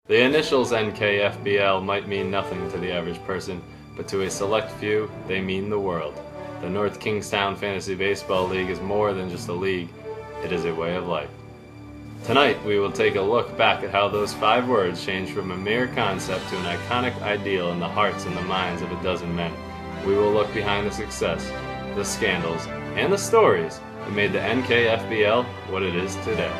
The initials NKFBL might mean nothing to the average person, but to a select few, they mean the world. The North Kingstown Fantasy Baseball League is more than just a league, it is a way of life. Tonight, we will take a look back at how those 5 words changed from a mere concept to an iconic ideal in the hearts and the minds of a dozen men. We will look behind the success, the scandals, and the stories that made the NKFBL what it is today.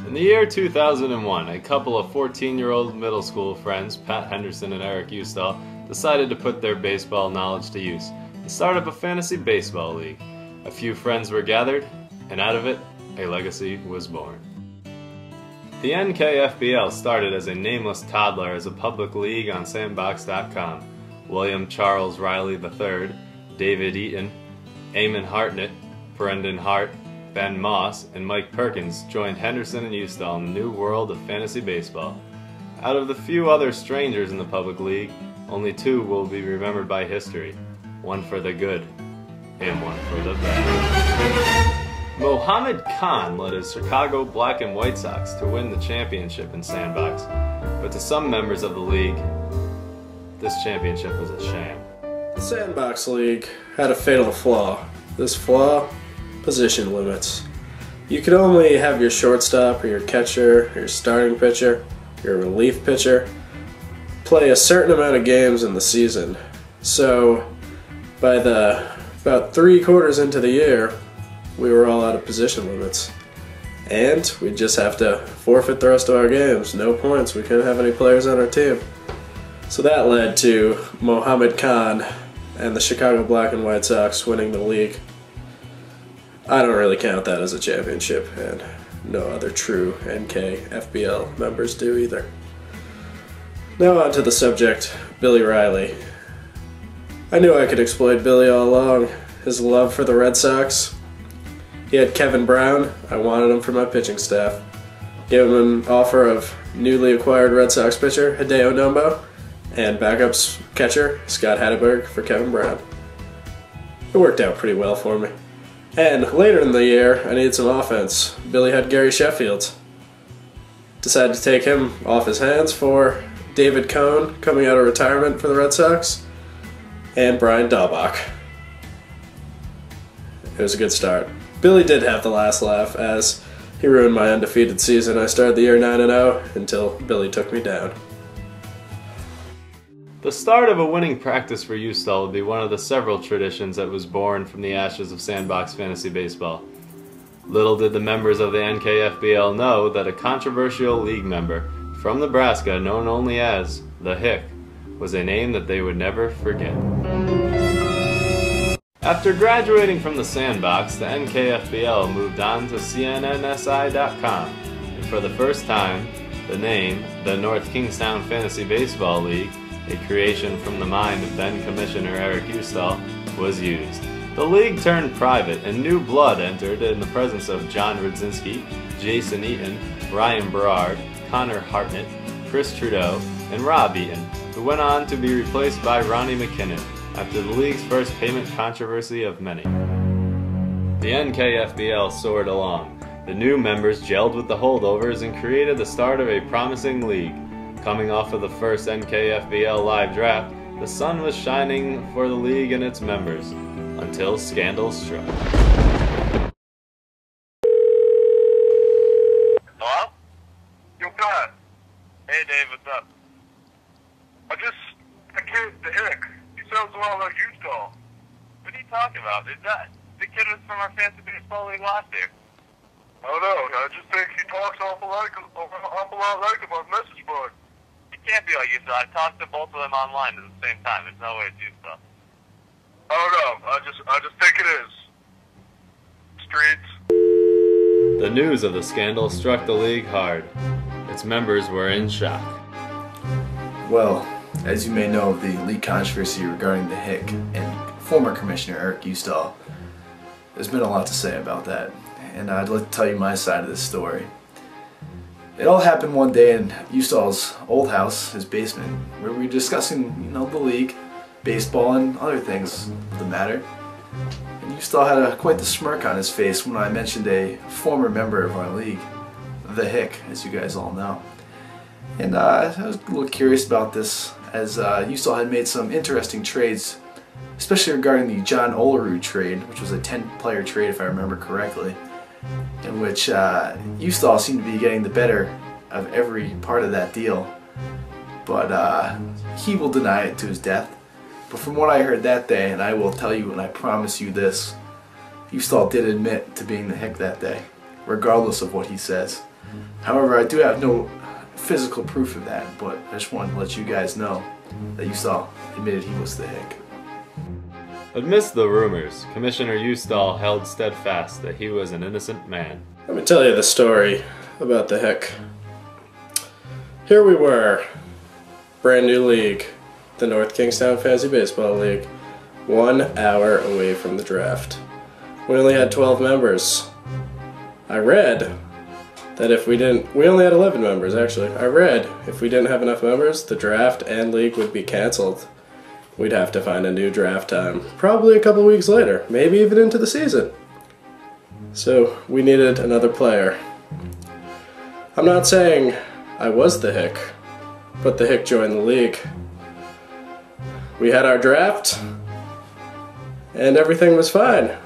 In the year 2001, a couple of 14-year-old middle school friends, Pat Henderson and Eric Ustall, decided to put their baseball knowledge to use and start up a fantasy baseball league. A few friends were gathered, and out of it, a legacy was born. The NKFBL started as a nameless toddler as a public league on Sandbox.com. William Charles Riley III, David Eaton, Eamon Hartnett, Brendan Hart, Ben Moss, and Mike Perkins joined Henderson and Ustall in the new world of fantasy baseball. Out of the few other strangers in the public league, only 2 will be remembered by history. One for the good, and one for the bad. Mohammed Khan led his Chicago Black and White Sox to win the championship in Sandbox, but to some members of the league, this championship was a sham. The Sandbox League had a fatal flaw. This flaw? Position limits. You could only have your shortstop or your catcher, or your starting pitcher, your relief pitcher, play a certain amount of games in the season. So by about 3/4 into the year, we were all out of position limits. And we'd just have to forfeit the rest of our games. No points. We couldn't have any players on our team. So that led to Mohammed Khan and the Chicago Black and White Sox winning the league. I don't really count that as a championship, and no other true NKFBL members do either. Now on to the subject, Billy Riley. I knew I could exploit Billy all along. His love for the Red Sox. He had Kevin Brown. I wanted him for my pitching staff. Gave him an offer of newly acquired Red Sox pitcher Hideo Nomo and backups catcher Scott Hatteberg for Kevin Brown. It worked out pretty well for me. And later in the year, I needed some offense. Billy had Gary Sheffield. Decided to take him off his hands for David Cohn, coming out of retirement for the Red Sox, and Brian Dahlbach. It was a good start. Billy did have the last laugh, as he ruined my undefeated season. I started the year 9-0 until Billy took me down. The start of a winning practice for Ustall would be one of the several traditions that was born from the ashes of Sandbox Fantasy Baseball. Little did the members of the NKFBL know that a controversial league member from Nebraska, known only as the Hick, was a name that they would never forget. After graduating from the Sandbox, the NKFBL moved on to CNNSI.com, and for the first time, the name, the North Kingstown Fantasy Baseball League, a creation from the mind of then Commissioner Eric Ustall, was used. The league turned private, and new blood entered in the presence of John Rudzinski, Jason Eaton, Ryan Berard, Connor Hartnett, Chris Trudeau, and Rob Eaton, who went on to be replaced by Ronnie McKinnon after the league's first payment controversy of many. The NKFBL soared along. The new members gelled with the holdovers and created the start of a promising league. Coming off of the first NKFBL live draft, the sun was shining for the league and its members, until scandal struck. Hello? Yo, God. Hey, Dave, what's up? The kid, the Hick, he sounds a lot like Ustall. What are you talking about? Is that the kid was from our fantasy baseball league last year? I don't know. I just think he talks awful lot like him on message board. It can't be like Ustall. I talked to both of them online at the same time. There's no way it's Ustall. I don't know. I just think it is. Streets. The news of the scandal struck the league hard. Its members were in shock. Well, as you may know of the league controversy regarding the Hick and former Commissioner Eric Ustall, there's been a lot to say about that, and I'd like to tell you my side of this story. It all happened one day in Ustall's old house, his basement, where we were discussing, the league, baseball and other things of the matter. And Eustal had quite the smirk on his face when I mentioned a former member of our league, the Hick, as you guys all know. And I was a little curious about this, as Eustal had made some interesting trades, especially regarding the John Olerud trade, which was a 10-player trade if I remember correctly, in which Eustal seemed to be getting the better of every part of that deal. But he will deny it to his death. But from what I heard that day, and I will tell you and I promise you this, Eustal did admit to being the Hick that day, regardless of what he says. However, I do have no physical proof of that, but I just wanted to let you guys know that Eustal admitted he was the Hick. Amidst the rumors, Commissioner Eustal held steadfast that he was an innocent man. Let me tell you the story about the Hick. Here we were, brand new league, the North Kingstown Fantasy Baseball League, 1 hour away from the draft. We only had 12 members. I read that if we only had 11 members actually. I read if we didn't have enough members, the draft and league would be canceled. We'd have to find a new draft time, probably a couple weeks later, maybe even into the season. So we needed another player. I'm not saying I was the Hick, but the Hick joined the league. We had our draft, and everything was fine.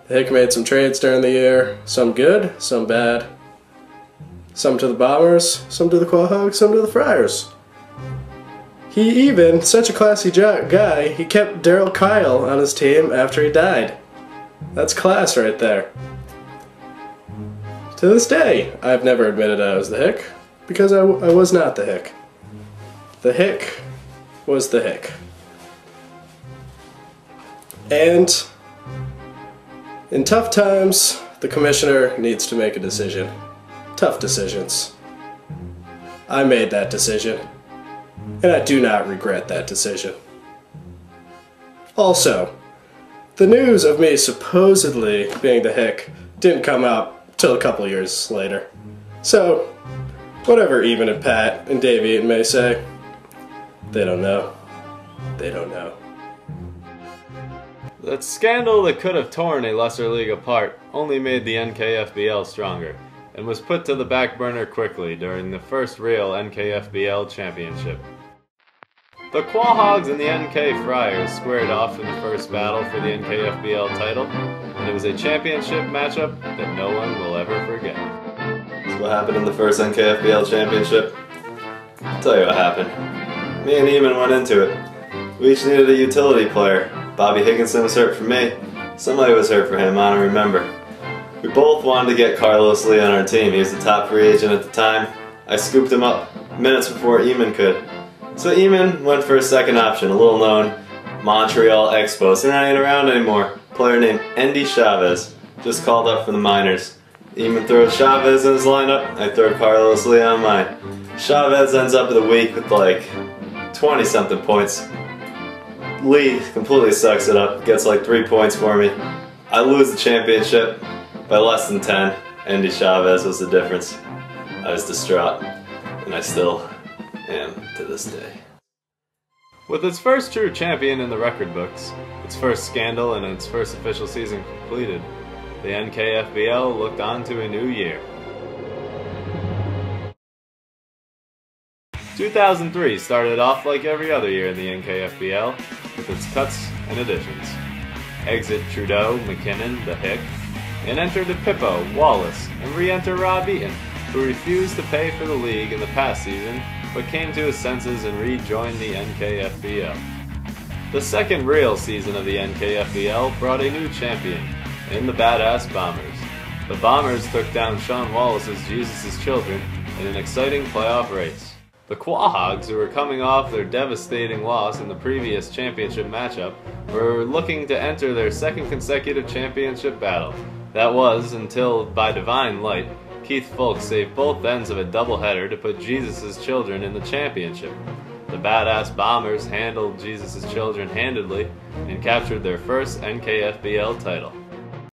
The Hick made some trades during the year, some good, some bad. Some to the Bombers, some to the Quahogs, some to the Friars. He even, such a classy guy, he kept Daryl Kyle on his team after he died. That's class right there. To this day, I've never admitted I was the Hick, because I was not the Hick. The Hick was the Hick. And in tough times, the commissioner needs to make a decision. Tough decisions. I made that decision, and I do not regret that decision. Also, the news of me supposedly being the Hick didn't come out till a couple years later. So, whatever Eamon and Pat and Dave Eaton may say, they don't know. They don't know. That scandal that could have torn a lesser league apart only made the NKFBL stronger, and was put to the back burner quickly during the first real NKFBL championship. The Quahogs and the NK Friars squared off in the first battle for the NKFBL title, and it was a championship matchup that no one will ever forget. So what happened in the first NKFBL championship? I'll tell you what happened. Me and Eamon went into it. We each needed a utility player. Bobby Higginson was hurt for me. Somebody was hurt for him, I don't remember. We both wanted to get Carlos Lee on our team. He was the top free agent at the time. I scooped him up minutes before Eamon could. So Eamon went for a second option, a little known Montreal Expos. They're not even around anymore. Player named Endy Chavez, just called up from the minors. Eamon throws Chavez in his lineup, I throw Carlos Lee on mine. Chavez ends up the week with like 20-something points. Lee completely sucks it up, gets like 3 points for me. I lose the championship by less than 10. Endy Chavez was the difference. I was distraught, and I still am to this day. With its first true champion in the record books, its first scandal and its first official season completed, the NKFBL looked on to a new year. 2003 started off like every other year in the NKFBL, with its cuts and additions. Exit Trudeau, McKinnon, the Hick, and enter DePippo, Wallace, and re-enter Rob Eaton, who refused to pay for the league in the past season, but came to his senses and rejoined the NKFBL. The second real season of the NKFBL brought a new champion, in the Badass Bombers. The Bombers took down Sean Wallace's Jesus' Children in an exciting playoff race. The Quahogs, who were coming off their devastating loss in the previous championship matchup, were looking to enter their second consecutive championship battle. That was until, by divine light, Keith Fulk saved both ends of a doubleheader to put Jesus' Children in the championship. The Badass Bombers handled Jesus' Children handedly and captured their first NKFBL title.